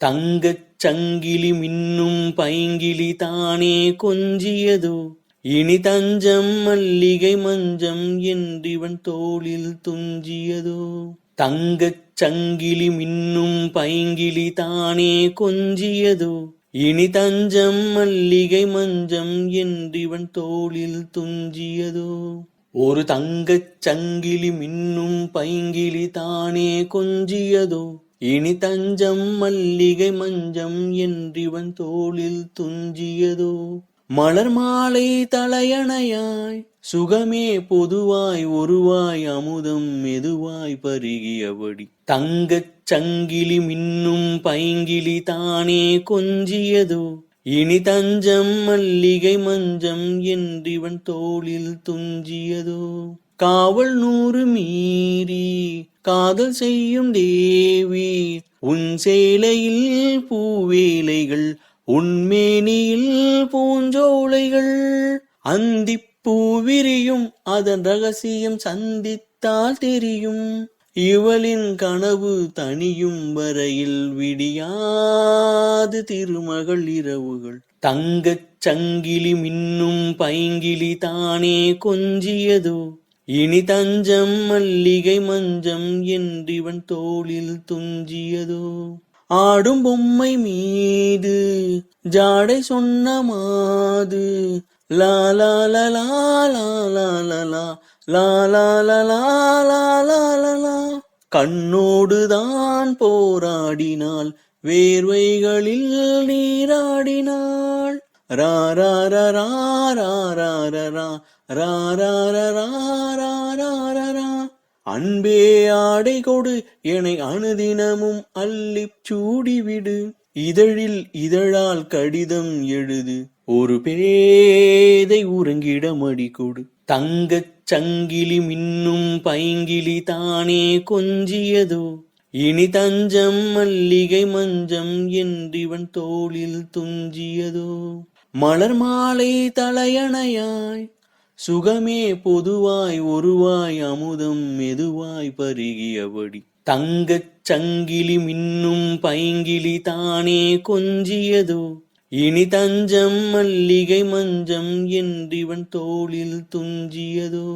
தங்கச் சங்கிலி மின்னும் பைங்கிளி தானே கொஞ்சியதோ, இனி தஞ்சம் மல்லிகை மஞ்சம் என்றிவன் தோளில் துஞ்சியதோ. தங்கச் சங்கிலி மின்னும் பைங்கிளி தானே கொஞ்சியதோ, இனி தஞ்சம் மல்லிகை மஞ்சம் என்றிவன் தோளில் துஞ்சியதோ. ஒரு தங்கச் சங்கிலி மின்னும் பைங்கிளி தானே கொஞ்சியதோ, இனி தஞ்சம் மல்லிகை மஞ்சம் என்றிவன் தோளில் துஞ்சியதோ. மலர் மாலை தலையணையாய் சுகமே பொதுவாய் ஒருவாய் அமுதம் மெதுவாய் பருகியபடி. தங்கச் சங்கிலி மின்னும் பைங்கிளி தானே கொஞ்சியதோ, இனி தஞ்சம் மல்லிகை மஞ்சம் என்றிவன் தோளில் துஞ்சியதோ. காவல் 100 மீறி காதல் செய்யும் தேவி, உன் சேலையில் பூவேலைகள் உன்மேனியில் பூஞ்சோலைகள். அந்திப்பூ விரியும் அதன் ரகசியம் சந்தித்தால் தெரியும், இவளின் கனவு தனியும் வரையில் விடியாது திருமகள் இரவுகள். தங்கச் சங்கிலி மின்னும் பைங்கிளி தானே கொஞ்சியதோ, இனி தஞ்சம் மல்லிகை மஞ்சம் என்றிவன் தோளில் துஞ்சியதோ. ஆடும் பொம்மை மீது ஜாடை சொன்ன மாது, லா லா லா லா லா லா லா லா லா லா லா லா லா. கண்ணோடுதான் போராடினாள், வேர்வைகளில் நீராடினாள். ரா ரா ரா ரா ரா ரா ரா ரா ரா ரா ரா ரா. அன்பே ஆடை கொடு என்னை அனுதினமும் அள்ளிச் சூடிவிடு, இதழில் இதழால் கடிதம் எழுது, ஒரு பேதை உறங்கிட மடி கொடு. தங்கச் சங்கிலி மின்னும் பைங்கிளி தானே கொஞ்சியதோ, இனி தஞ்சம் மல்லிகை மஞ்சம் என்றிவன் தோளில் துஞ்சியதோ. மலர் மாலை தலையணையாய் சுகமே பொதுவாய் ஒருவாய் அமுதம் மெதுவாய் பருகியபடி. தங்கச் சங்கிலி மின்னும் பைங்கிளி தானே கொஞ்சியதோ, இனி தஞ்சம் மல்லிகை மஞ்சம் என்றிவன் தோளில் துஞ்சியதோ.